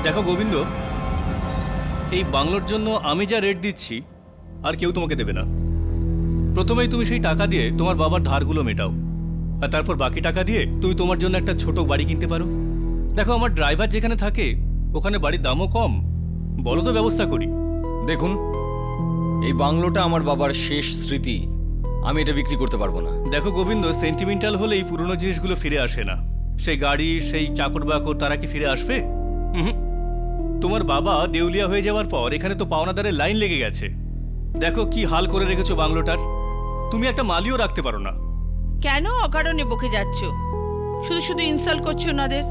দেখো গোবিন্দ, এই বাংলোর জন্য আমি যা রেট দিচ্ছি আর কেউ তোমাকে দেবে না। প্রথমেই তুমি সেই টাকা দিয়ে তোমার বাবার ধারগুলো মেটাও, আর তারপর বাকি টাকা দিয়ে তুমি তোমার জন্য একটা ছোট বাড়ি কিনতে পারো। দেখো, আমার ড্রাইভার যেখানে থাকে ওখানে বাড়ির দামও কম, বলো তো ব্যবস্থা করি। দেখুন, এই বাংলোটা আমার বাবার শেষ স্মৃতি, আমি এটা বিক্রি করতে পারবো না। দেখো গোবিন্দ, সেন্টিমেন্টাল হলে এই পুরনো জিনিসগুলো ফিরে আসে না। সেই গাড়ি, সেই চাকর বাকর, তারা কি ফিরে আসবে? হুম। তোমার বাবা দেউলিয়া হয়ে যাওয়ার পর এখানে তো পাওনাদারের লাইন লেগে গেছে। দেখো কি হাল করে রেখেছো বাংলোটার। তুমি একটা মালিও রাখতে পারো না। কেন অকারণে বকে যাচ্ছ? শুধু শুধু ইনসাল্ট করছো ওনাদের।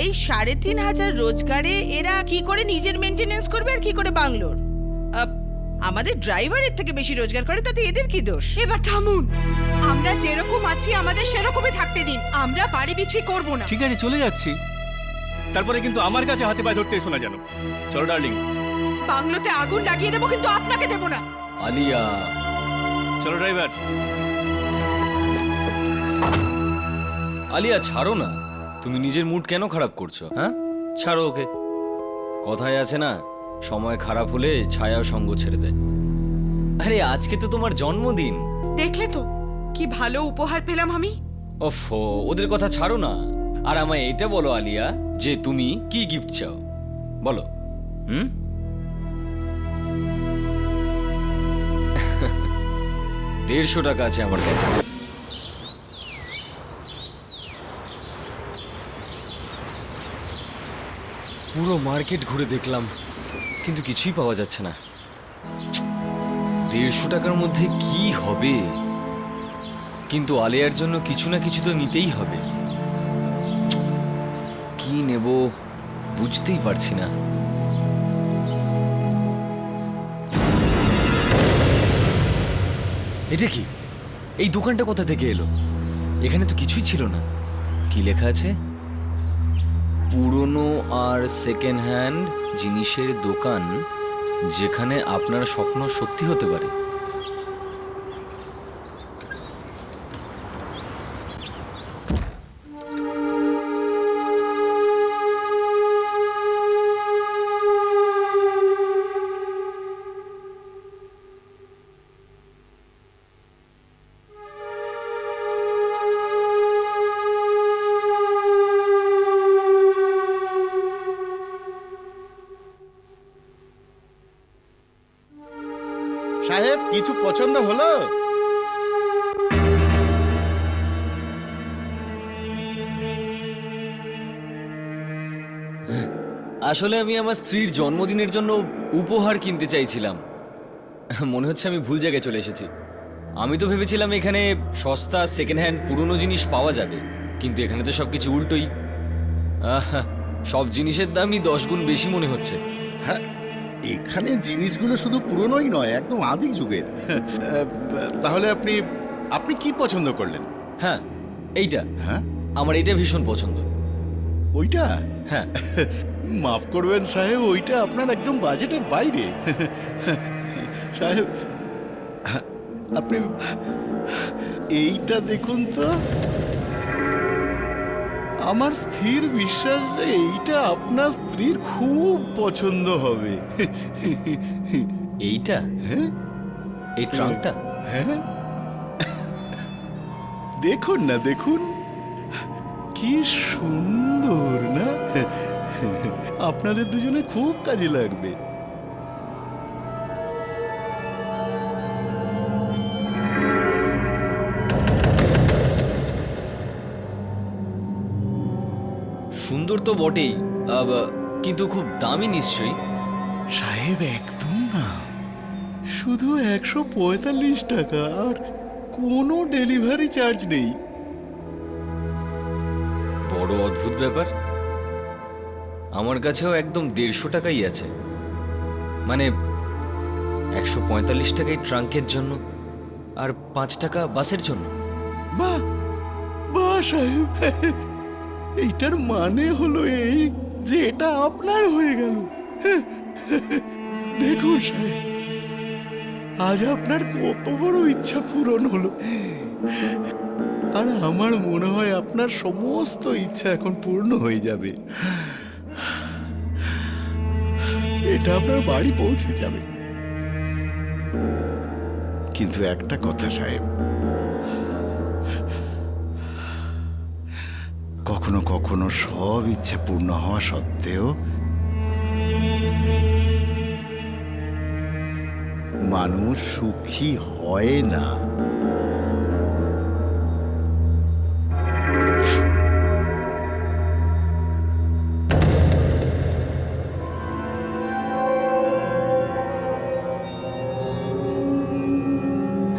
এই ৩,৫০০ রোজগারে এরা কি করে নিজের মেনটেনেন্স করবে আর কি করে বাংলোর? আমাদের ড্রাইভারের থেকে বেশি রোজগার করে, তাতে এদের কি দোষ? এবার থামুন, আমরা যেরকম আছি আমাদের সেরকমই থাকতে দিন, আমরা বাড়ি বিক্রি করব না। ঠিক আছে, চলে যাচ্ছি। তারপরে কিন্তু আমার কাছে হাতে পায়ে ধরতে এসো না যেন। চলো ডার্লিং। বাংলোতে আগুন লাগিয়ে দেবো, কিন্তু আপনাকে দেবো না। আলিয়া, চলো ড্রাইভার। আলিয়া ছাড়ো না, তুমি নিজের মুড কেন খারাপ করছো? হ্যাঁ, ছাড়ো ওকে। কথায় আছে না, সময় খারাপ হলে ছায়াও সঙ্গ ছেড়ে দেয়। আরে আজকে তো তোমার জন্মদিন। দেখলে তো কি ভালো উপহার পেলাম আমি। ওফো, ওদের কথা ছাড়ো না, আর আমায় এটা বলো আলিয়া, যে তুমি কি গিফট চাও বলো। 150 টাকা আছে আমার কাছে। পুরো মার্কেট ঘুরে দেখলাম, কিন্তু কিছুই পাওয়া যাচ্ছে না। 150 টাকার মধ্যে কি হবে? কিন্তু আলিয়ার জন্য কিছু না কিছু তো নিতেই হবে। কি নেব বুঝতেই পারছি না। এটা কি? এই দোকানটা কোথা থেকে এলো? এখানে তো কিছুই ছিল না। কি লেখা আছে? পুরনো আর সেকেন্ড হ্যান্ড জিনিসের দোকান, যেখানে আপনার স্বপ্ন সত্যি হতে পারে। সাহেব, কিছু পছন্দ হলো? আসলে আমি আমার স্ত্রীর জন্মদিনের জন্য উপহার কিনতে চাইছিলাম। মনে হচ্ছে আমি ভুল জায়গায় চলে এসেছি। আমি তো ভেবেছিলাম এখানে সস্তা সেকেন্ড হ্যান্ড পুরনো জিনিস পাওয়া যাবে, কিন্তু এখানে তো সবকিছু উল্টোই। সব জিনিসের দামই 10 গুণ বেশি মনে হচ্ছে। হ্যাঁ, এখানে জিনিসগুলো শুধু পুরনোই নয়, একদম আদি যুগের। তাহলে আপনি আপনি কি পছন্দ করলেন? হ্যাঁ, এইটা। হ্যাঁ, আমার এটা ভীষণ পছন্দ। ওইটা? হ্যাঁ। মাফ করবেন সাহেব, ওইটা আপনার একদম বাজেটের বাইরে। সাহেব, আপনি এইটা দেখুন তো। আমার স্থির বিশ্বাস যে এইটা আপনার স্ত্রীর খুব পছন্দ হবে। এইটা? হ্যাঁ, এই ট্রাঙ্কটা? হ্যাঁ, দেখুন না, দেখুন কি সুন্দর না। আপনাদের দুজনে খুব কাজে লাগবে। সুন্দর তো বটেই, কিন্তু খুব দামি নিশ্চয়ই। সাহেব, একদম না, শুধু 145 টাকা, আর কোনো ডেলিভারি চার্জ নেই। বড় অদ্ভুত ব্যাপার। আমার কাছেও একদম 150 টাকাই আছে, মানে 145 টাকাই ট্রাঙ্কের জন্য আর 5 টাকা বাসের জন্য। বাহ বাহ সাহেব, এইটার মানে হলো এই যে এটা আপনার হয়ে গেল। দেখুন সাহেব, আজ আপনার কত বড় ইচ্ছা পূরণ হলো। আর আমার মনে হয় আপনার সমস্ত ইচ্ছা এখন পূর্ণ হয়ে যাবে। এটা আপনার বাড়ি পৌঁছে যাবে। কিন্তু একটা কথা সাহেব, কখনো কখনো সব ইচ্ছা পূর্ণ হওয়া সত্ত্বেও মানুষ সুখী হয় না।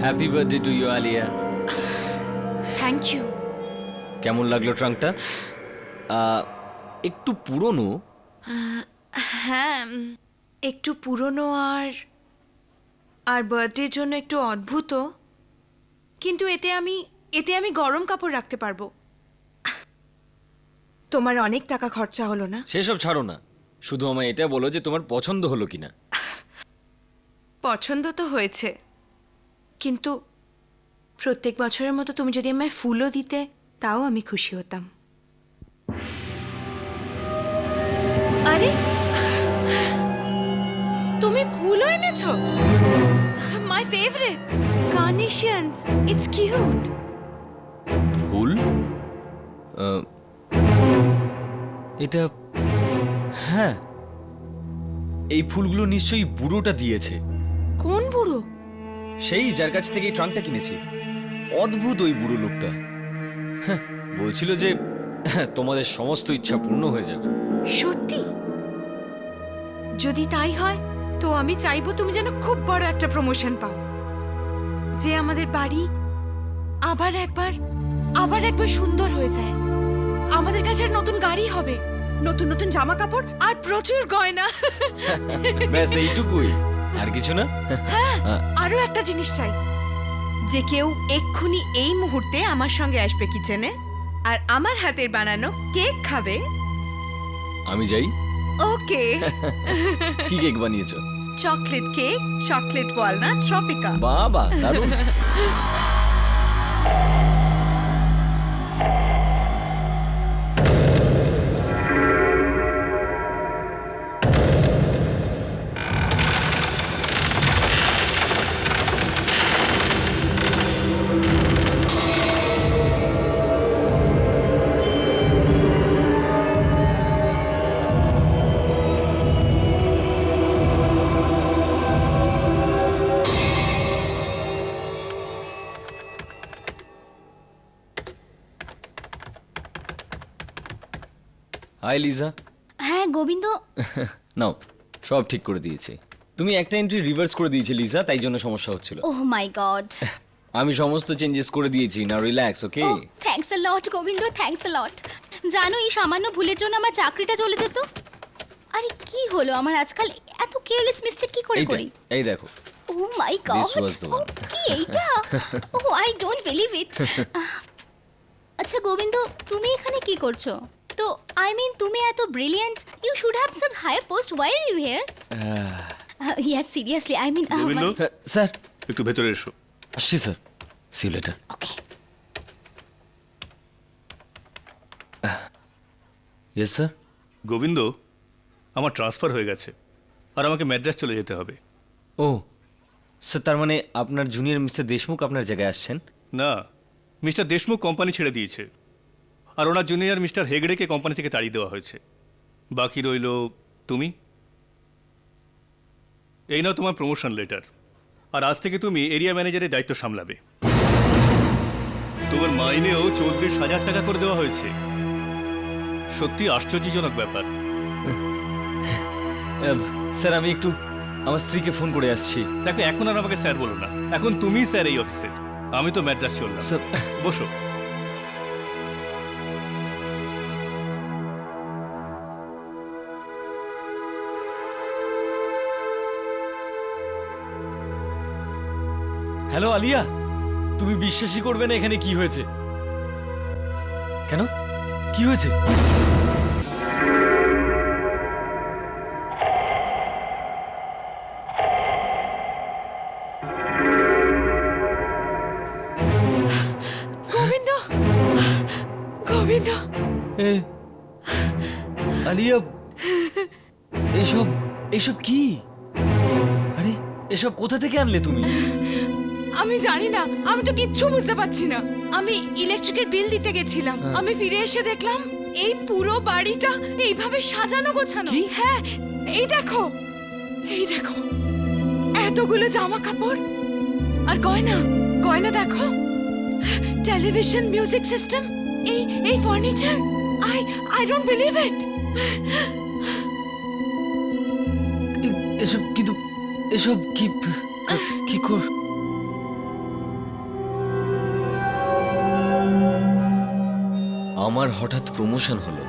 Happy birthday to you Alia. Thank you. কেমন লাগলো ট্রাঙ্কটা? একটু পুরনো। হ্যাঁ, একটু পুরনো আর বার্থডের জন্য একটু অদ্ভুত, কিন্তু এতে আমি গরম কাপড় রাখতে পারবো। তোমার অনেক টাকা খরচা হলো না? সেসব ছাড়ো না, শুধু আমায় এটা বলো যে তোমার পছন্দ হলো কিনা। পছন্দ তো হয়েছে, কিন্তু প্রত্যেক বছরের মতো তুমি যদি আমায় ফুলও দিতে, তাও আমি খুশি হতাম। আরে, তুমি ফুলও এনেছো? My favourite carnations, it's cute. ফুল? এটা, হ্যাঁ, এই ফুলগুলো নিশ্চয়ই বুড়োটা দিয়েছে। কোন বুড়ো? সেই যার কাছ থেকে এই ট্রাঙ্কটা কিনেছি। অদ্ভুত ওই বুড়ো লোকটা। হ্যাঁ, বলছিল যে তোমাদের সমস্ত ইচ্ছা পূর্ণ হয়ে যাবে। সত্যি? যদি তাই হয় তো আমি চাইবো তুমি যেন খুব বড় একটা প্রমোশন পাও, যে আমাদের বাড়ি আবার একবার সুন্দর হয়ে যায়। আমাদের কাছে নতুন গাড়ি হবে, নতুন নতুন জামা কাপড় আর প্রচুর গয়না। ব্যাস এইটুকুই, আর কিছু না। আরো একটা জিনিস চাই, যে কেউ এক্ষুনি এই মুহূর্তে আমার সঙ্গে আসবে কিচেনে আর আমার হাতের বানানো কেক খাবে। আমি যাই। ওকে। কি কেক বানিয়েছো? Chocolate cake, chocolate walnut, tropica. বাবা, দারুণ। হাই লিজা। হ্যাঁ গোবিন্দ, নাও, সব ঠিক করে দিয়েছি। তুমি একটা এন্ট্রি রিভার্স করে দিয়েছিলে লিজা, তাই জন্য সমস্যা হচ্ছিল। Oh my god. আমি সমস্ত চেঞ্জেস করে দিয়েছি, না relax, okay? Oh thanks a lot Gobinda, thanks a lot. জানো এই সামান্য ভুলের জন্য আমার চাকরিটা চলে যেত। আরে কি হলো আমার আজকাল, এত কেয়ারলেস মিস্টেক কি করে করি? এই দেখো। Oh my god, This was the one. কি এইটা? Oh I don't believe it. আচ্ছা গোবিন্দ, তুমি এখানে কি করছো? তো আই মিন তুমি এত brilliant, you should have some higher post, why are you here? ইয়ার seriously I mean Govinda, sir একটু ভেতরে এসো। আসছি sir, see you later. Okay. Yes sir. Govinda, আমার ট্রান্সফার হয়ে গেছে আর আমাকে ম্যাড্রাস চলে যেতে হবে। ও স্যার, তার মানে আপনার জুনিয়র মিস্টার দেশমুখ আপনার জায়গায় আসছেন? না, মিস্টার দেশমুখ কোম্পানি ছেড়ে দিয়েছে আর ওনার জুনিয়র মিস্টার হেগড়েকে কোম্পানি থেকে তাড়িয়ে দেওয়া হয়েছে। বাকি রইল তুমি। এই নাও তোমার প্রমোশন লেটার, আর আজ থেকে তুমি এরিয়া ম্যানেজারের দায়িত্ব সামলাবে। তোমার মাইনেও 40,000 টাকা করে দেওয়া হয়েছে। সত্যি আশ্চর্যজনক ব্যাপার। স্যার আমি একটু আমার স্ত্রীকে ফোন করে আসছি। দেখো, এখন আর আমাকে স্যার বলো না, এখন তুমি স্যার এই অফিসে। আমি তো ম্যাড্রাস চললাম। স্যার বসো। হ্যালো আলিয়া, তুমি বিশ্বাসই করবে না এখানে কি হয়েছে। কেন, কি হয়েছে? গোবিন্দ, গোবিন্দ, আলিয়া, এসব এসব কি? আরে এসব কোথা থেকে আনলে তুমি? আমি জানি না, আমি তো কিচ্ছু বুঝতে পারছি না। আমি ইলেকট্রিকের বিল দিতে গেছিলাম, আমি ফিরে এসে দেখলাম এই পুরো বাড়িটা এইভাবে সাজানো গোছানো। কি? হ্যাঁ, এই দেখো, এই দেখো, এতগুলো জামা কাপড় আর গয়না। গয়না দেখো, টেলিভিশন, মিউজিক সিস্টেম, এই ফার্নিচার। আই ডোন্ট বিলিভ ইট। এসব কিন্তু এসব কি কি কর? আমার হঠাৎ প্রমোশন হলো,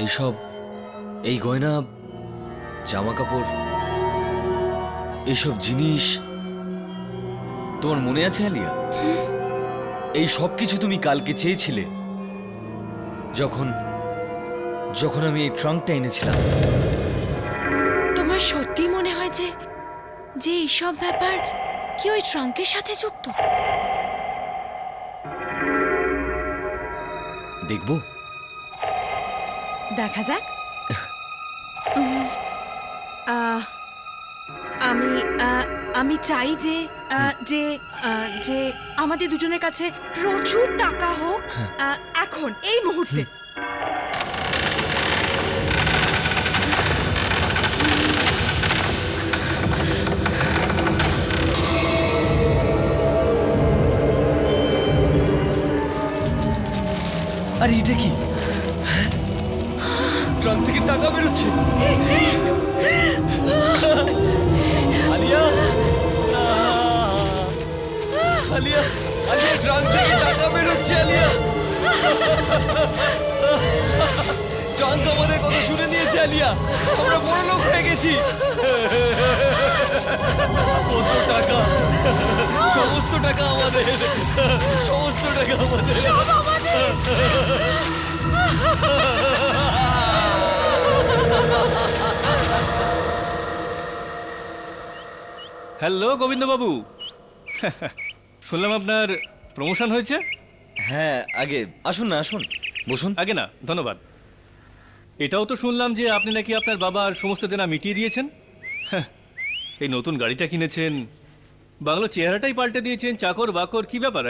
এইসব, এই গয়না, জামা কাপড়, এইসব জিনিস তোমার মনে আছে আলিয়া? এই সব কিছু তুমি কালকে চেয়েছিলে যখন যখন আমি এই ট্রাঙ্কটা এনেছিলাম। তোমার সত্যি মনে হয় যে এইসব ব্যাপার কি ওই ট্রাঙ্কের সাথে যুক্ত? দেখবো? দেখা যাক। আমি আমি চাই যে যে যে আমাদের দুজনের কাছে প্রচুর টাকা হোক এখন, এই মুহূর্তে। আরে এটা কি? ট্রাঙ্ক থেকে টাকা বেরোচ্ছে। আলিয়া, আলিয়া, আলিয়া, ট্রাঙ্ক থেকে টাকা বেরোচ্ছে। আলিয়া, ট্রাঙ্ক আমাদের কথা শুনে নিয়েছে। আলিয়া, আমরা বড় লোক হয়ে গেছি। কত টাকা! সমস্ত টাকা আমাদের, সমস্ত টাকা আমাদের। হ্যালো গোবিন্দবাবু, শুনলাম আপনার প্রমোশন হয়েছে। হ্যাঁ, আগে আসুন না, আসুন, বসুন। আগে না, ধন্যবাদ। এটাও তো শুনলাম যে আপনি নাকি আপনার বাবার সমস্ত দেনা মিটিয়ে দিয়েছেন। এই নতুন গাড়িটা কিনেছেন, বাংলো চেহারাটাই পাল্টে দিয়েছেন, চাকর বাকর, কি ব্যাপার?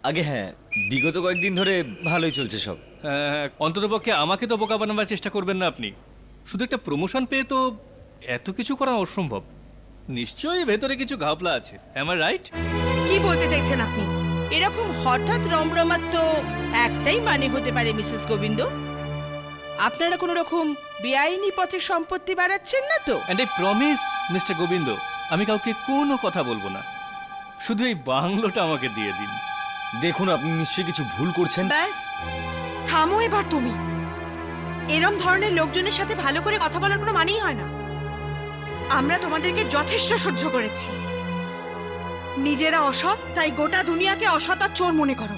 আগে হ্যাঁ, বিগত কয়েকদিন ধরে ভালোই চলছে সব। অন্ততপক্ষে আমাকে তো বোকা বানাবার চেষ্টা করবেন না আপনি। শুধু একটা প্রমোশন পেয়ে তো এত কিছু করা অসম্ভব। নিশ্চয়ই ভেতরে কিছু ঘাপলা আছে, am I রাইট? কি বলতে চাইছেন আপনি? এরকম হঠাৎ রমরমার তো একটাই মানে হতে পারে মিসেস গোবিন্দ, আপনারা কোনো রকম বেআইনি পথে সম্পত্তি বাড়াচ্ছেন না তো? And I promise mister Govinda, আমি কাউকে কোনো কথা বলবো না। শুধু এই বাংলোটা আমাকে দিয়ে দিন। দেখুন, আপনি নিশ্চয়ই কিছু ভুল করছেন। ব্যাস, থামো এবার তুমি। এরম ধরনের লোকজনের সাথে ভালো করে কথা বলার কোনো মানেই হয় না। আমরা তোমাদেরকে যথেষ্ট সহ্য করেছি। নিজেরা অসৎ, তাই গোটা দুনিয়াকে অসৎ আর চোর মনে করো।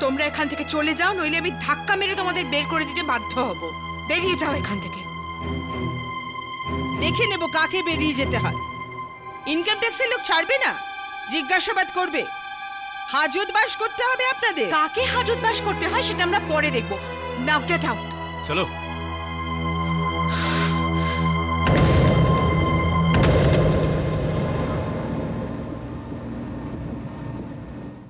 তোমরা এখান থেকে চলে যাও, নইলে আমি ধাক্কা মেরে তোমাদের বের করে দিতে বাধ্য হব। বেরিয়ে যাও এখান থেকে। দেখে নেব কাকে বেরিয়ে যেতে হয়। ইনকাম ট্যাক্সের লোক ছাড়বে না, জিজ্ঞাসাবাদ করবে, হাজতবাস করতে হবে আপনাদের। কাকে হাজতবাস করতে হয় সেটা আমরা পরে দেখব। নাও গেট আউট। চলো।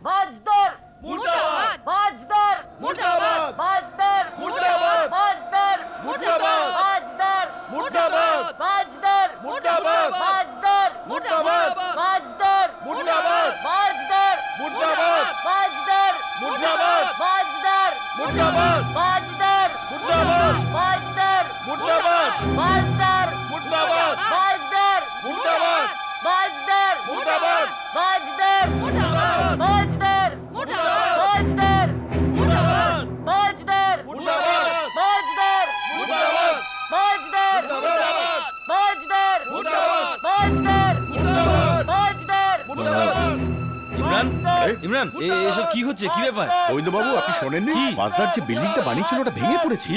Bazzar মুর্দাবাদ! Bazzar মুর্দাবাদ! Bazzar মুর্দাবাদ! Bazzar মুর্দাবাদ! Bazzar মুর্দাবাদ! Bazzar মুর্দাবাদ! Bazzar মুর্দাবাদ! Bazzar মুর্দাবাদ! Bazzar মুর্দাবাদ! Bazzar মুর্দাবাদ! Bazzar মুর্দাবাদ! Bazzar মুর্দাবাদ! Bazzar মুর্দাবাদ! Bazzar মুর্দাবাদ! Bazzar মুর্দাবাদ! Bazzar মুর্দাবাদ! Bazzar মুর্দাবাদ! Bazzar Bazzar মুর্দাবাদ! Bazzar মুর্দাবাদ! Bazzar মুর্দাবাদ! Bazzar মুর্দাবাদ! Bazzar মুর্দাবাদ! Bazzar মুর্দাবাদ! Bazzar মুর্দাবাদ! Imran, এই, ইমরান, এসব কি হচ্ছে? কি ব্যাপার? গোবিন্দবাবু, আপনি শোনেননি? কি? বাসদার যে বিল্ডিংটা বানিয়েছিল ওটা ভেঙে পড়েছে।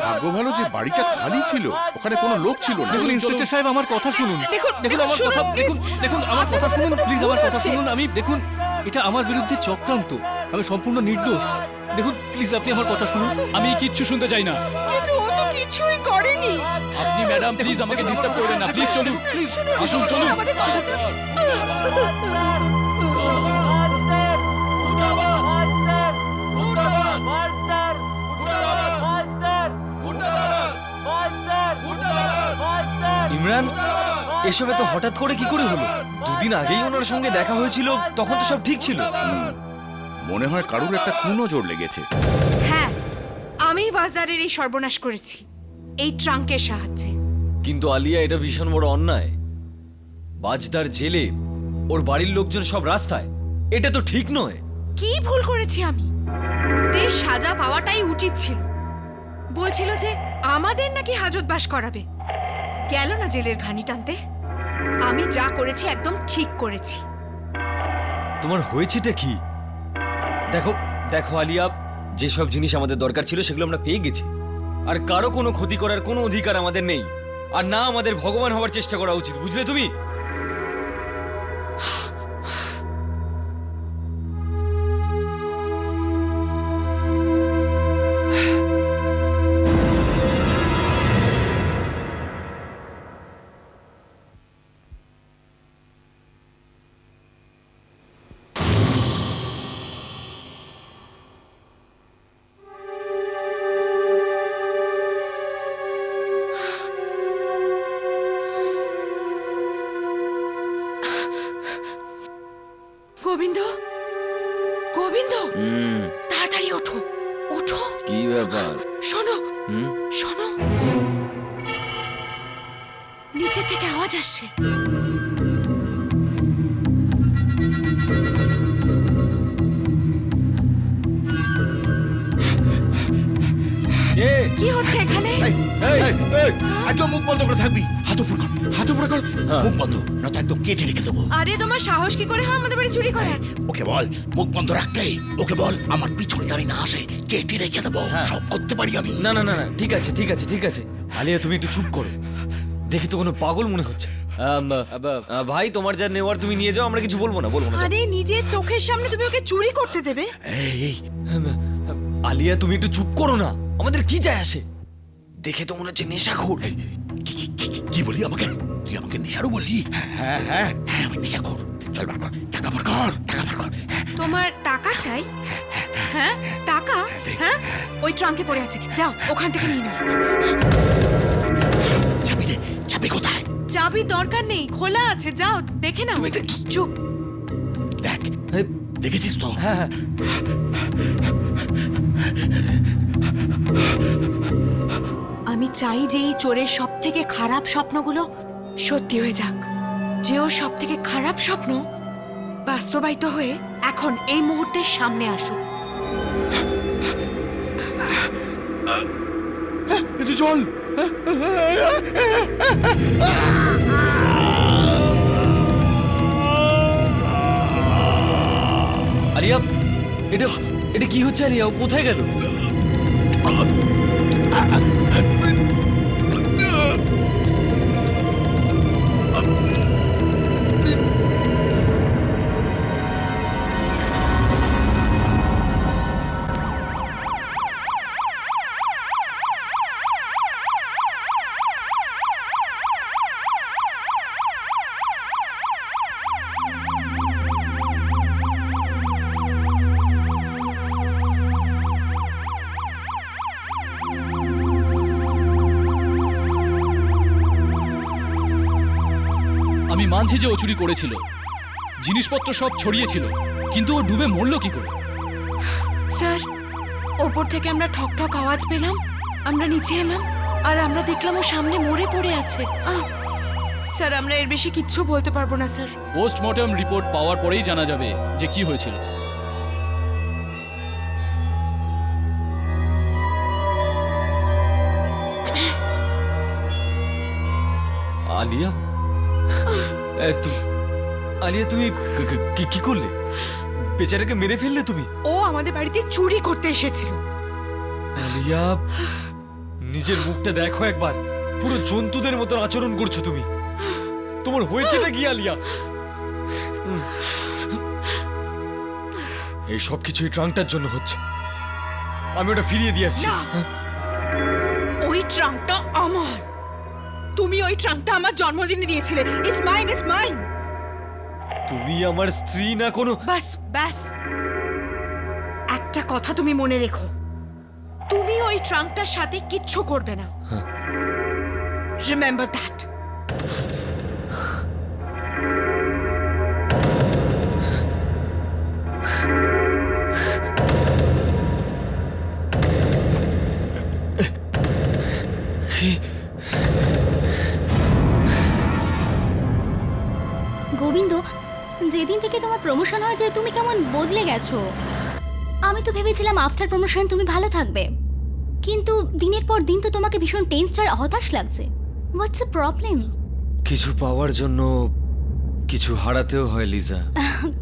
ভাগ্য ভালো যে বাড়িটা খালি ছিল, ওখানে কোনো লোক ছিল না। দেখুন ইন্সপেক্টর সাহেব, আমার কথা শুনুন। দেখুন, দেখুন আমার শুনুন, কথা, please। দেখুন আমার কথা শুনুন প্লিজ, আমার কথা হচ্ছে? শুনুন। আমি দেখুন, এটা আমার বিরুদ্ধে চক্রান্ত, আমি সম্পূর্ণ নির্দোষ। দেখুন প্লিজ, আপনি আমার কথা শুনুন। আমি কিচ্ছু শুনতে চাই না। কিন্তু ও তো কিছুই করেনি। আপনি ম্যাডাম প্লিজ আমাকে ডিস্টার্ব করবেন না, প্লিজ চলুন, প্লিজ আসুন, চলুন। আমাদের কথা ইমরান, এসব এত হঠাৎ করে কি করে হলো? দুদিন আগেই ওনার সঙ্গে দেখা হয়েছিল, তখন তো সব ঠিক ছিল। মনে হয় কারুর একটা কুনজর লেগেছে। হ্যাঁ, আমি বাজারের এই সর্বনাশ করেছি এই ট্রাঙ্কের সাহায্যে। কিন্তু আলিয়া, এটা ভীষণ বড় অন্যায়। বাজদার জেলে, ওর বাড়ির লোকজন সব রাস্তায়, এটা তো ঠিক নয়। কি ভুল করেছি আমি? দেশ সাজা পাওয়াটাই উচিত ছিল। বলছিল যে আমাদের নাকি হাজতবাস করাবে, গেল না জেলের ঘানি টানতে। আমি যা করেছি একদম ঠিক করেছি। তোমার হয়েছেটা কি? দেখো দেখো আলিয়া, যেসব জিনিস আমাদের দরকার ছিল সেগুলো আমরা পেয়ে গেছি। আর কারো কোনো ক্ষতি করার কোনো অধিকার আমাদের নেই। আর না আমাদের ভগবান হওয়ার চেষ্টা করা উচিত, বুঝলে তুমি? গোবিন্দ, গোবিন্দ, তাড়াতাড়ি ওঠো, ওঠো। কি ব্যাপার? শোনো, শোনো, নিচে থেকে আওয়াজ আসছে। কি হচ্ছে এখানে? একদম মুখ বন্ধ করে থাকবি। হাত উপর কর, হাত উপর কর, মুখ বন্ধ, নয়তো একদম কেটে রেখে দেবো। আরে তোমার সাহস কি করে হয় আমাদের বাড়ি চুরি করে? ওকে বল মুখ বন্ধ রাখতে। ওকে বল আমার পিছনে জানি না আসে, কেটে রেখে দেবো। সব করতে পারি আমি। না না না না, ঠিক আছে ঠিক আছে ঠিক আছে। আলিয়া, তুমি একটু চুপ করো। দেখে তো কোনো পাগল মনে হচ্ছে। ভাই, তোমার যা নেওয়ার তুমি নিয়ে যাও, আমরা কিছু বলবো না, বলবো না। আরে নিজের চোখের সামনে তুমি ওকে চুরি করতে দেবে? এই আলিয়া, তুমি একটু চুপ করো না, আমাদের কি যায় আসে? দেখে তো মনে হচ্ছে নেশাখোর। কি বলি আমাকে? তুই আমাকে নেশারু বললি? হ্যাঁ হ্যাঁ হ্যাঁ, আমি নেশাখোর। চল বার কর, টাকা বার কর, টাকা বার কর। তোমার টাকা চাই? হ্যাঁ, টাকা? হ্যাঁ, ওই ট্রাঙ্কে পড়ে আছে, যাও ওখান থেকে নিয়ে নাও। চাবি দে, চাবি কোথায়? চাবি দরকার নেই, খোলা আছে, যাও দেখে নাও। চুপ। দেখ, দেখেছিস তো? হ্যাঁ হ্যাঁ। আমি চাই যে এই চোরের সব থেকে খারাপ স্বপ্নগুলো সত্যি হয়ে যাক। যে ওর সব থেকে খারাপ স্বপ্ন বাস্তবায়িত হয়ে এখন এই মুহূর্তের সামনে আসুক। তুই চল। আলিয়া, এটা এটা কি হচ্ছে আলিয়া? ও কোথায় গেল? আমি মানছি যে ও চুরি করেছিল, জিনিসপত্র সব ছড়িয়েছিল, কিন্তু ও ডুবে মরলো কি করে? স্যার, ওপর থেকে আমরা ঠক ঠক আওয়াজ পেলাম, আমরা নিচে এলাম, আর আমরা দেখলাম ও সামনে মরে পড়ে আছে। স্যার, আমরা এর বেশি কিচ্ছু বলতে পারবো না স্যার। পোস্টমর্টম রিপোর্ট পাওয়ার পরেই জানা যাবে যে কি হয়েছিল। আলিয়া, আলিয়া, তুমি কি করলে? বেচারাকে মেরে ফেললে তুমি? ও আমাদের বাড়িতে চুরি করতে এসেছিল। আলিয়া, নিজের মুখটা দেখো একবার। পুরো জন্তুদের মতো আচরণ করছো তুমি। তোমার হয়েছেটা কি আলিয়া? এই সব কিছু এই ট্রাঙ্কটার জন্য হচ্ছে। আমি ওটা ফিরিয়ে দিয়ে আসছি। না, ও ওই ট্রাঙ্কটা আমার। তুমি ওই ট্রাঙ্কটা আমার জন্মদিনে দিয়েছিলে। It's mine, it's mine. তুমি আমার স্ত্রী না কোনো। বাস ব্যাস, একটা কথা তুমি মনে রেখো, তুমি ওই ট্রাঙ্কটার সাথে কিচ্ছু করবে না। Remember that. গোবিন্দ, যেদিন থেকে তোমার প্রমোশন হয়েছে তুমি কেমন বদলে গেছো। আমি তো ভেবেছিলাম আফটার প্রমোশন তুমি ভালো থাকবে, কিন্তু দিনের পর দিন তো তোমাকে ভীষণ টেনসড আর হতাশ লাগছে। What's the problem? কিছু পাওয়ার জন্য কিছু হারাতেও হয় লিজা।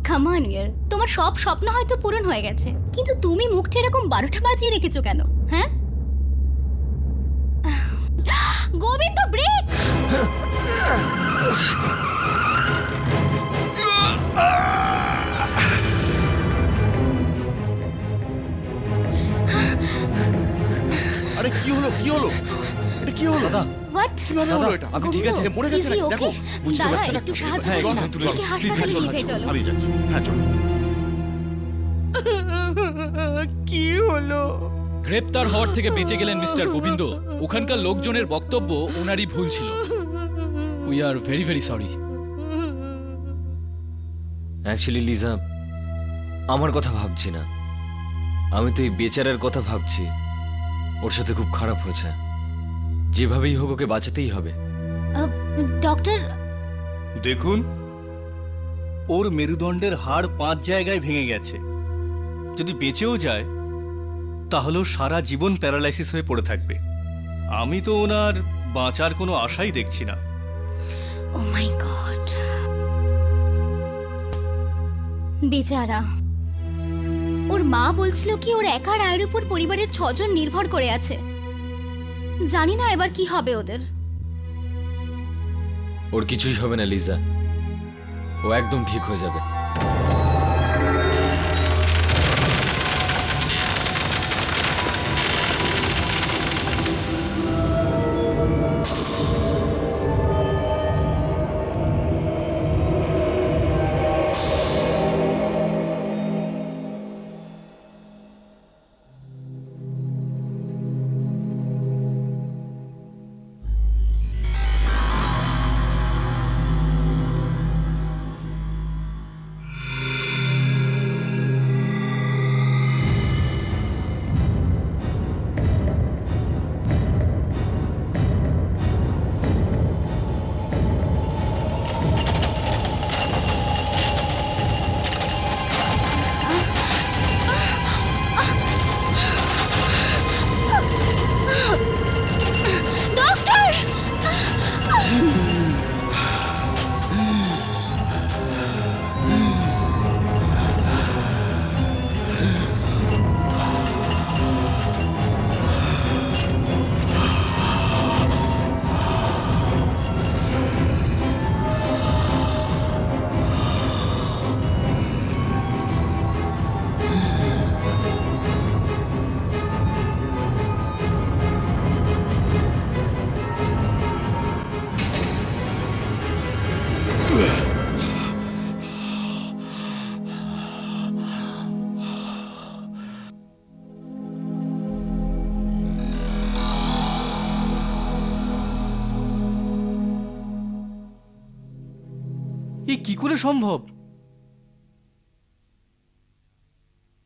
কাম অন ইয়ার, তোমার সব স্বপ্ন হয়তো পূরণ হয়ে গেছে, কিন্তু তুমি মুখটা এরকম 12টা বাজিয়ে রেখেছো কেন? হ্যাঁ গোবিন্দ, ব্রেক! আরে কি হলো, কি হলো, এটা কি হলো? দাদা, হোয়াট? কিভাবে হলো এটা? আপনি ঠিক আছেন? মরে গেছে নাকি? দেখো, বুঝতে দাদা, পারছি না। একটু সাহায্য হ্যাঁ, করুন। একটু তুলে ওকে দাও। হাসপাতালে নিয়ে যাই, চলো। আমি যাচ্ছি, হ্যাঁ চলো। কি হলো? গ্রেপ্তার হওয়ার থেকে বেঁচে গেলেন মিস্টার গোবিন্দ। ওখানকার লোকজনের বক্তব্য ওনারই ভুল ছিল। We are very very sorry. Actually Liza, আমার কথা ভাবছি না, আমি তো এই বেচারার কথা ভাবছি। ওর সাথে খুব খারাপ হয়েছে, যেভাবেই হোক ওকে বাঁচাতেই হবে। ডক্টর, দেখুন, ওর মেরুদণ্ডের হাড় 5 জায়গায় ভেঙে গেছে। যদি বেঁচেও যায় তাহলেও সারা জীবন প্যারালাইসিস হয়ে পড়ে থাকবে। আমি তো ওনার বাঁচার কোনো আশাই দেখছি না। ও মাই গড, বেচারা। ওর মা বলছিল কি ওর একার আয়ের উপর পরিবারের 6 জন নির্ভর করে আছে। জানি না এবার কি হবে ওদের। ওর কিছুই হবে না লিজা, ও একদম ঠিক হয়ে যাবে। ডক্টর! এ কি করে সম্ভব?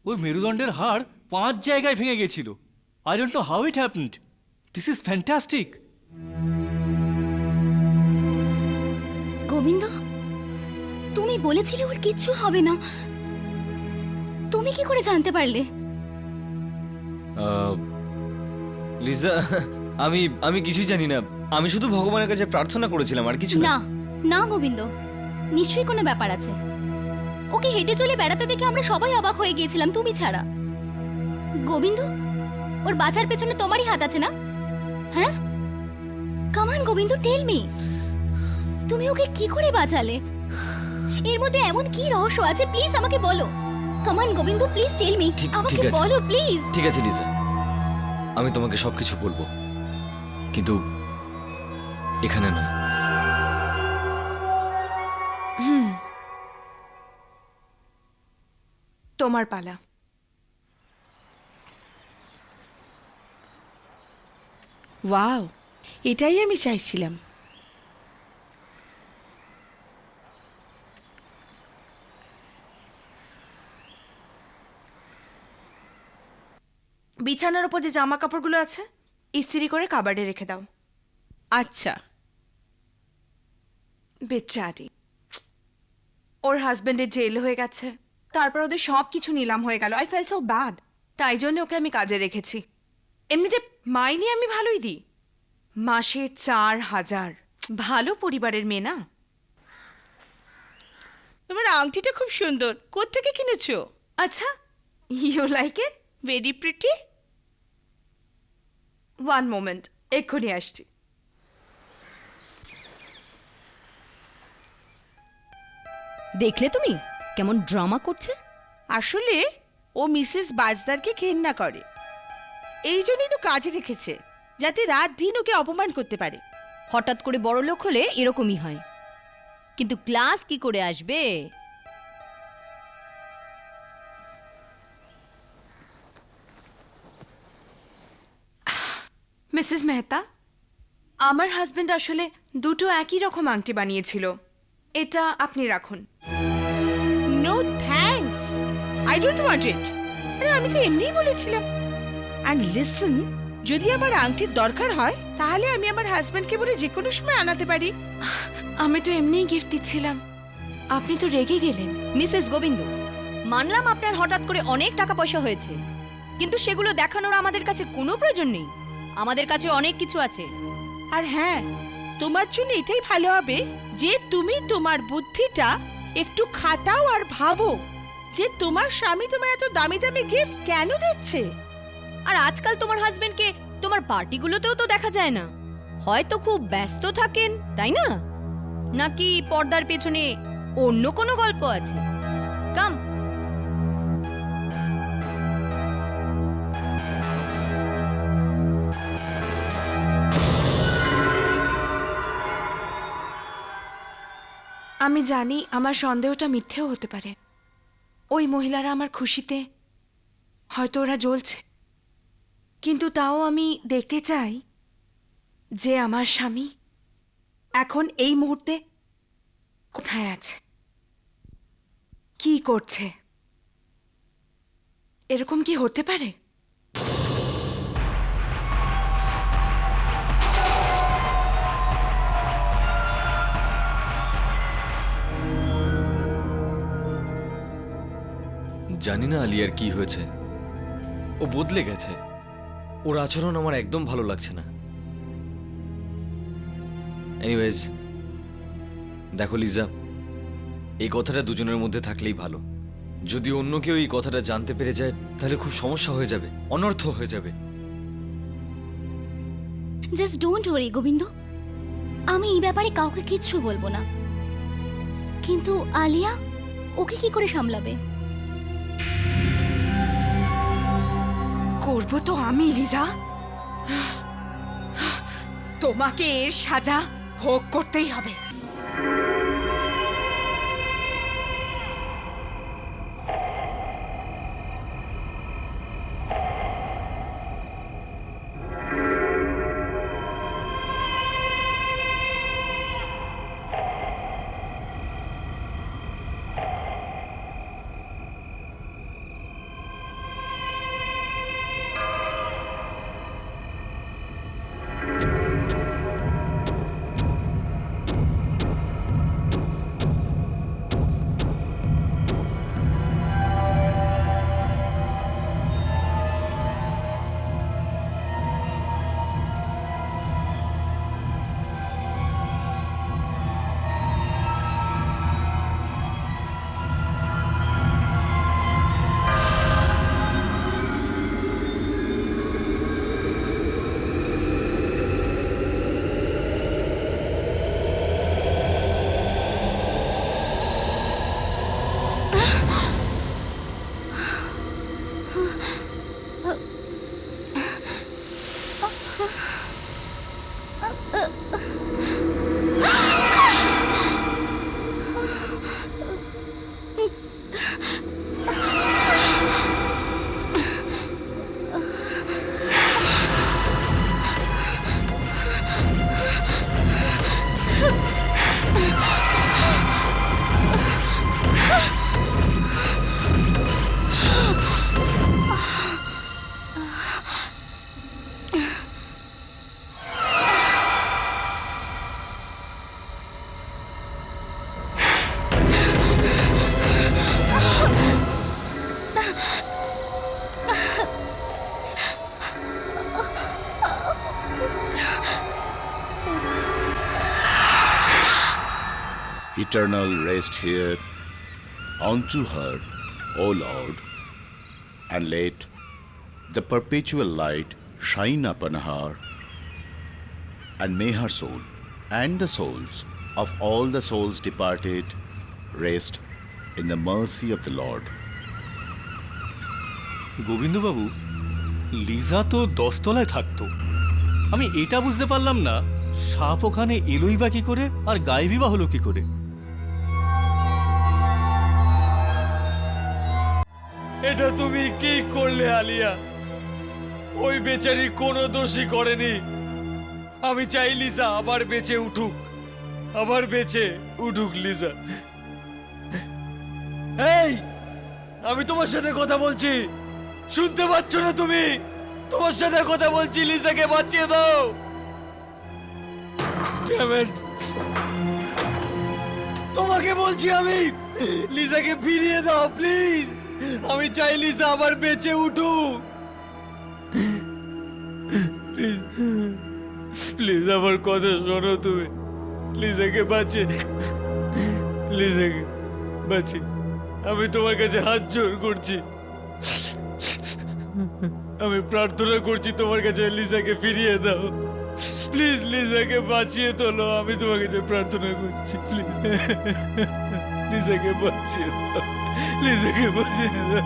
ওর মেরুদণ্ডের হাড় 5 জায়গায় ভেঙে গেছিল। I don't know how it happened. This is fantastic. Govinda, তুমি বলেছিলে ওর কিচ্ছু হবে না, তুমি কি করে জানতে পারলে? লিজা, আমি কিছুই জানি না। আমি শুধু ভগবানের কাছে প্রার্থনা করেছিলাম, আর কিছু না। না না গোবিন্দ, নিশ্চয়ই কোনো ব্যাপার আছে। ওকে হেঁটে চলে বেড়াতে দেখে আমরা সবাই অবাক হয়ে গিয়েছিলাম, তুমি ছাড়া। গোবিন্দ, ওর বাঁচার পেছনে তোমারই হাত আছে না? হ্যাঁ, come on Govinda, tell me, তুমি ওকে কি করে বাঁচালে? এর মধ্যে এমন কি রহস্য আছে? প্লিজ আমাকে বলো। Come on Govinda, please tell me, ঠিক আমাকে আছে। বলো প্লিজ। ঠিক আছে লিজা, আমি তোমাকে সবকিছু বলবো। কিন্তু এখানে নয়। তোমার পালা। ওয়াও, এটাই আমি চাইছিলাম। বিছানার উপর যে জামা কাপড়গুলো আছে ইস্ত্রি করে কাবার্ডে রেখে দাও। আচ্ছা। বেচারি, ওর হাজবেন্ডের জেল হয়ে গেছে, তারপর ওদের সব কিছু নিলাম হয়ে গেল। I fail so bad. তাই জন্য ওকে আমি কাজে রেখেছি। এমনিতে মাইনে আমি ভালোই দিই, মাসে 4,000। ভালো পরিবারের মেয়ে না। তোমার আংটিটা খুব সুন্দর, কোত্থেকে কিনেছো? আচ্ছা, you like it? Very pretty. One moment, এক্ষুনি আসছি। দেখলে তুমি কেমন ড্রামা করছে? আসলে ও মিসেস বাজদারকে ঘেন্না করে, এই জন্যই তো কাজে রেখেছে, যাতে রাত দিন ওকে অপমান করতে পারে। হঠাৎ করে বড় লোক হলে এরকমই হয়, কিন্তু ক্লাস কি করে আসবে? মিসেস মেহতা, আমার হাজবেন্ড আসলে দুটো একই রকম আংটি বানিয়েছিল। এটা আপনি রাখুন। No thanks, I don't want it. আরে আমি তো এমনিই বলেছিলাম। অ্যান্ড লিসন, যদি আমার আংটির দরকার হয় তাহলে আমি আমার হাজবেন্ডকে বলে যে কোনো সময় আনাতে পারি। আমি তো এমনিই গিফট দিচ্ছিলাম, আপনি তো রেগে গেলেন। মিসেস গোবিন্দ, মানলাম আপনার হঠাৎ করে অনেক টাকা পয়সা হয়েছে, কিন্তু সেগুলো দেখানোর আমাদের কাছে কোনো প্রয়োজন নেই। আমাদের কাছে অনেক কিছু আছে। আর হ্যাঁ, তোমার জন্য এটাই ভালো হবে যে তুমি তোমার বুদ্ধিটা একটু খাটাও আর ভাবো যে তোমার স্বামী তোমায় এত দামি দামি গিফট কেন দিচ্ছে। আর আজকাল তোমার হাজবেন্ডকে তোমার পার্টিগুলোতেও তো দেখা যায় না। হয়তো খুব ব্যস্ত থাকেন, তাই না? নাকি পর্দার পেছনে অন্য কোনো গল্প আছে? কাম। আমি জানি আমার সন্দেহটা মিথ্যেও হতে পারে। ওই মহিলারা আমার খুশিতে হয়তো ওরা জ্বলছে, কিন্তু তাও আমি দেখতে চাই যে আমার স্বামী এখন এই মুহূর্তে কোথায় আছে, কি করছে। এরকম কি হতে পারে? জানি না আলিয়ার কি হয়েছে, ও বদলে গেছে। ওর আচরণ আমার একদম ভালো লাগছে না। এনিওয়েজ, দেখো লিজা, এই কথাটা দুজনের মধ্যে থাকলেই ভালো। যদি অন্য কেউ এই কথাটা জানতে পেরে যায় তাহলে খুব সমস্যা হয়ে যাবে, অনর্থ হয়ে যাবে। জাস্ট ডোন্ট ওয়ারি গোবিন্দ, আমি এই ব্যাপারে কাউকে কিচ্ছু বলবো না। কিন্তু আলিয়া, ওকে কি করে সামলাবে? করবো তো আমি লিজা, তোমাকে এর সাজা ভোগ করতেই হবে। eternal rest here unto her, O Lord, and let the perpetual light shine upon her, and may her soul and the souls of all the souls departed rest in the mercy of the Lord. গোবিন্দবাবু, Liza তো 10 তলায় থাকতো। আমি এটা বুঝতে পারলাম না, সাপ ওখানে এলোই বা কি করে আর গায়েবী বা হলো কি করে? এটা তুমি কি করলে আলিয়া? ওই বেচারি কোনো দোষই করেনি। আমি চাই লিজা আবার বেঁচে উঠুক, আবার বেঁচে উঠুক লিজা। এই, আমি তোমার সাথে কথা বলছি, শুনতে পাচ্ছ না তুমি? তোমার সাথে কথা বলছি, লিজাকে বাঁচিয়ে দাও। Damn it! তোমাকে বলছি আমি, লিজাকে ফিরিয়ে দাও প্লিজ। আমি চাই লিজা আবার বেঁচে উঠুক। প্লিজ আমার কথা শোনো তুমি। লিজাকে বাঁচিয়ে, লিজাকে বাঁচিয়ে, আমি তোমার কাছে হাত জোর করছি, আমি প্রার্থনা করছি তোমার কাছে, লিজাকে ফিরিয়ে দাও প্লিজ। লিজাকে বাঁচিয়ে তোলো, আমি তোমার কাছে প্রার্থনা করছি প্লিজ। লিজাকে বাঁচিয়ে দাও, লিজাকে বাঁচিয়ে দাও।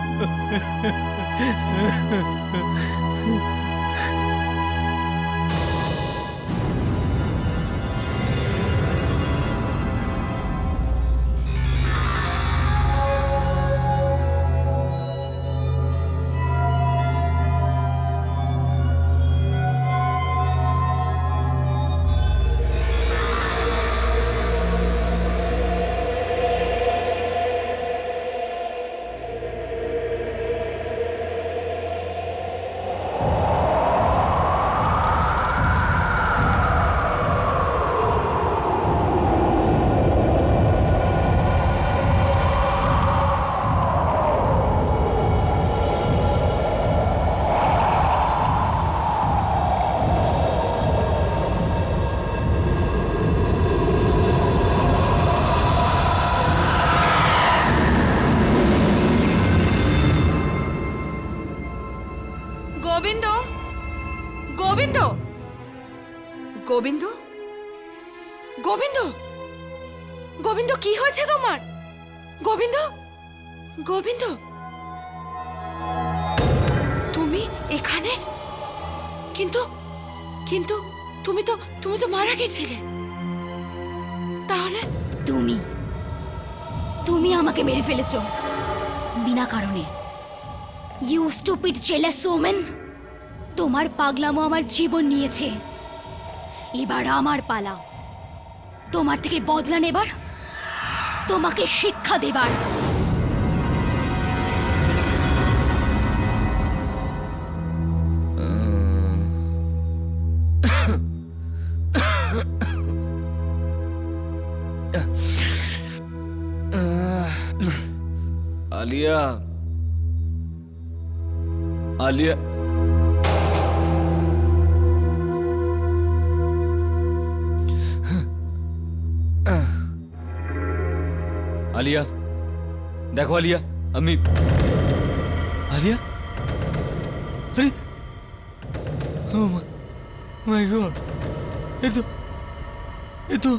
গোবিন্দ, গোবিন্দ, গোবিন্দ, গোবিন্দ, গোবিন্দ, কি হয়েছে তোমার? গোবিন্দ, গোবিন্দ, তুমি এখানে? কিন্তু কিন্তু তুমি তো মারা গেছিলে। তাহলে তুমি আমাকে মেরে ফেলেছো বিনা কারণে। You stupid jealous woman. তোমার পাগলামো আমার জীবন নিয়েছে, এবার আমার পালা তোমার থেকে বদলা নেবার, তোমাকে শিক্ষা দেবার। আলিয়া, আলিয়া, আলিয়া, দেখো আলিয়া, আমি আলিয়া, আরে ও মাই গড, এ তো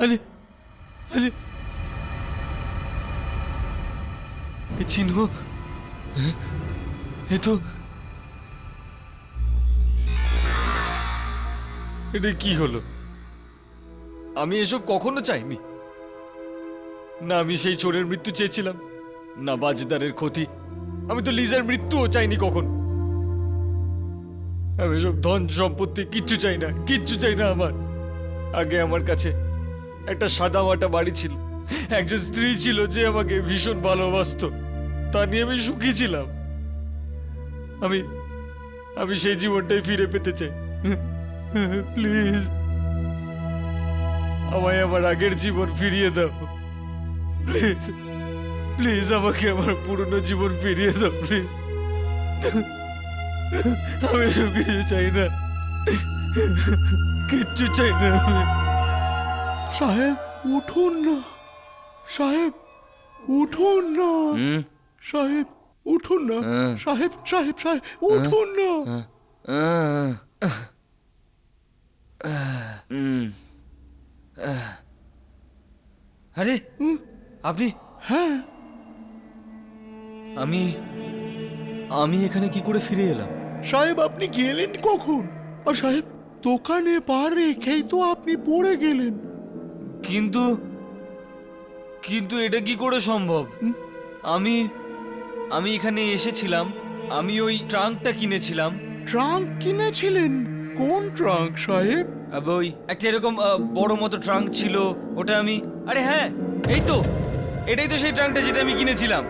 আলি, আলি, এ চিহ্ন, এ তো, এটা কি হলো? আমি এসব কখনো চাইনি। না আমি সেই চোরের মৃত্যু চেয়েছিলাম, না বাজদারের ক্ষতি। আমি তো লিজার মৃত্যুও চাইনি কখন। আমি সব ধন সম্পত্তি কিচ্ছু চাই না, কিচ্ছু চাই না আমার। আগে আমার কাছে একটা সাদা মাটা বাড়ি ছিল, একজন স্ত্রী ছিল যে আমাকে ভীষণ ভালোবাসতো, তা নিয়ে আমি সুখী ছিলাম। আমি সেই জীবনটাই ফিরে পেতে চাই। প্লিজ আমায় আমার আগের জীবন ফিরিয়ে দাও। প্লিজ প্লিজ আমাকে আমার পুরনো জীবন ফিরিয়ে দাও প্লিজ। আমি সব কিছু চাই না, কিচ্ছু চাই না। সাহেব, উঠুন না সাহেব, উঠুন না সাহেব, উঠুন না সাহেব, সাহেব সাহেব উঠুন না। আরে আপনি? হ্যাঁ, আমি এখানে কি করে ফিরে এলাম? সাহেব আপনি গেলেন কখন? আর সাহেব দোকানে পা রেখেই তো আপনি পড়ে গেলেন। কিন্তু কিন্তু এটা কি করে সম্ভব? আমি এখানে এসেছিলাম, আমি ওই ট্রাঙ্কটা কিনেছিলাম। ট্রাঙ্ক কিনেছিলেন? কোন ট্রাঙ্ক সাহেব? ওই একটা এরকম বড় মতো ট্রাঙ্ক ছিল, ওটা আমি, আরে হ্যাঁ এই তো, এটাই তো সেই ট্রাঙ্কটা যেটা আমি কিনেছিলাম।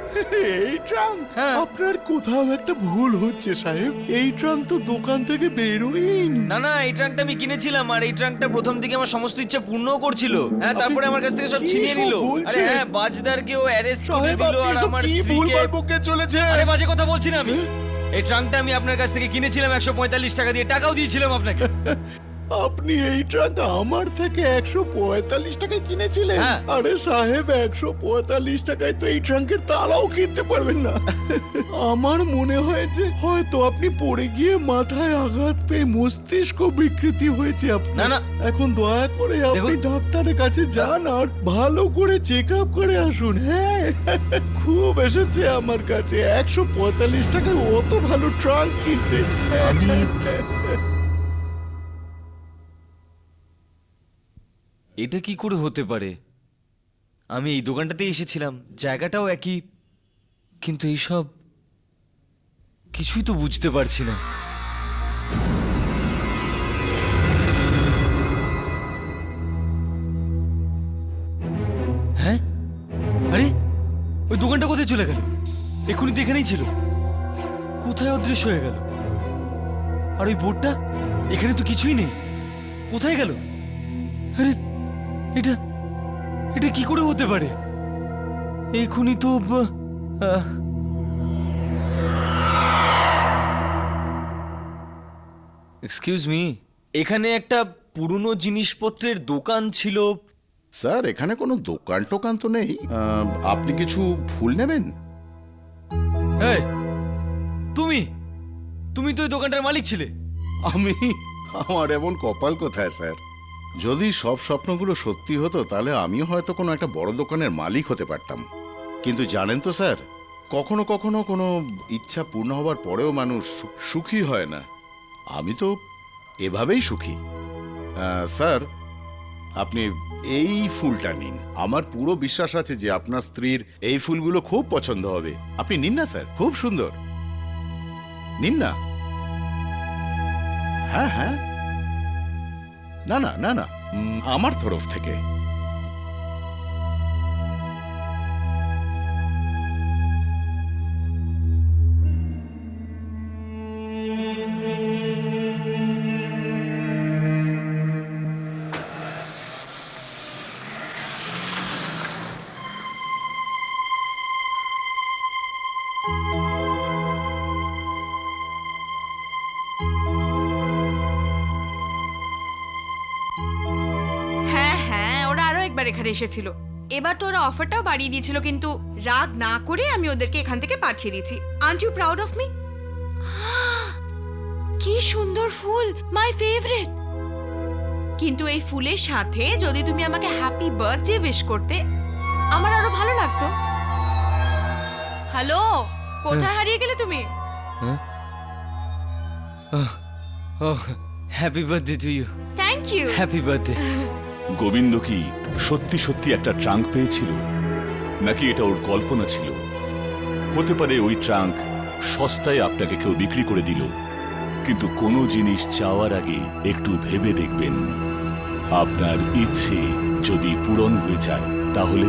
এই ট্রাঙ্ক? হ্যাঁ। আপনার কোথাও একটা ভুল হচ্ছে সাহেব, এই ট্রাঙ্ক তো দোকান থেকে বেরোয়নি। না এই ট্রাঙ্কটা আমি কিনেছিলাম, আর এই ট্রাঙ্কটা প্রথম দিকে আমার সমস্ত ইচ্ছা পূর্ণও করছিল। হ্যাঁ, তারপরে আমার কাছ থেকে সব কি ছিনিয়ে সব নিল। আরে বলছেন? হ্যাঁ, বাজদারকেও অ্যারেস্ট করে সাহেব দিল, আপনি আর এসব আমার কি স্ত্রীকে। ভুলভাল বকে চলেছে? আরে বাজে কথা বলছি না আমি। এই ট্রাঙ্কটা আমি আপনার কাছ থেকে কিনেছিলাম 145 টাকা দিয়ে, টাকাও দিয়েছিলাম আপনাকে। আপনি এই ট্রাঙ্ক আমার থেকে 145 টাকায় কিনেছিলেন? হ্যাঁ। আরে সাহেব 145 টাকায় তো এই ট্রাঙ্কের তালাও কিনতে পারবেন না। আমার মনে হয় যে হয়তো আপনি পড়ে গিয়ে মাথায় আঘাত পেয়ে মস্তিষ্ক বিকৃতি হয়েছে আপনার। না। এখন দয়া করে আপনি দেখুন। ডাক্তারের কাছে যান আর ভালো করে চেক আপ করে আসুন। হ্যাঁ, খুব এসেছে আমার কাছে 145 টাকায় অত ভালো ট্রাঙ্ক কিনতে। এটা কি করে হতে পারে? আমি এই দোকানটাতে এসেছিলাম, জায়গাটাও একই, কিন্তু এইসব কিছুই তো বুঝতে পারছি না। হ্যাঁ, আরে ওই দোকানটা কোথায় চলে গেল? এক্ষুনি তো এখানেই ছিল, কোথায় অদৃশ্য হয়ে গেল? আর ওই বোর্ডটা, এখানে তো কিছুই নেই, কোথায় গেল? আরে এটা কি করে হতে পারে? এক্ষুনি তো এক্সকিউজ মি, এখানে একটা পুরনো জিনিসপত্রের দোকান ছিল। স্যার এখানে কোনো দোকান টোকান তো নেই। আপনি কিছু ফুল নেবেন? এই, তুমি তো ওই দোকানটার মালিক ছিলে। আমার এমন কপাল কোথায় স্যার? যদি সব স্বপ্নগুলো সত্যি হতো তাহলে আমিও হয়তো কোনো একটা বড় দোকানের মালিক হতে পারতাম। কিন্তু জানেন তো স্যার, কখনো কখনো কোনো ইচ্ছা পূর্ণ হবার পরেও মানুষ সুখী হয় না। আমি তো এভাবেই সুখী। স্যার আপনি এই ফুলটা নিন, আমার পুরো বিশ্বাস আছে যে আপনার স্ত্রীর এই ফুলগুলো খুব পছন্দ হবে। আপনি নিন না স্যার, খুব সুন্দর, নিন না। হ্যাঁ হ্যাঁ, না না না না, আমার তরফ থেকে। হ্যাঁ, ওরা আরো একবার এখানে এসেছিল। এবার তো ওরা অফারটাও বাড়িয়ে দিয়েছিল, কিন্তু রাগ না করে আমি ওদেরকে এখান থেকে পাঠিয়ে দিয়েছি। Aren't you proud of me? কি সুন্দর ফুল, মাই ফেভারিট। কিন্তু এই ফুলের সাথে যদি তুমি আমাকে হ্যাপি বার্থডে উইশ করতে, আমার আরো ভালো লাগতো। হ্যালো, কোথায় হারিয়ে গেলে তুমি? Happy birthday to you. Thank you. Happy birthday. Govinda কি সত্যি সত্যি একটা ট্রাঙ্ক পেয়েছিল, নাকি এটা ওর কল্পনা ছিল? হতে পারে ওই ট্রাঙ্ক সস্তায় আপনাকে কেউ বিক্রি করে দিল, কিন্তু কোনো জিনিস চাওয়ার আগে একটু ভেবে দেখবেন। আপনার ইচ্ছে যদি পূরণ হয়ে যায় তাহলে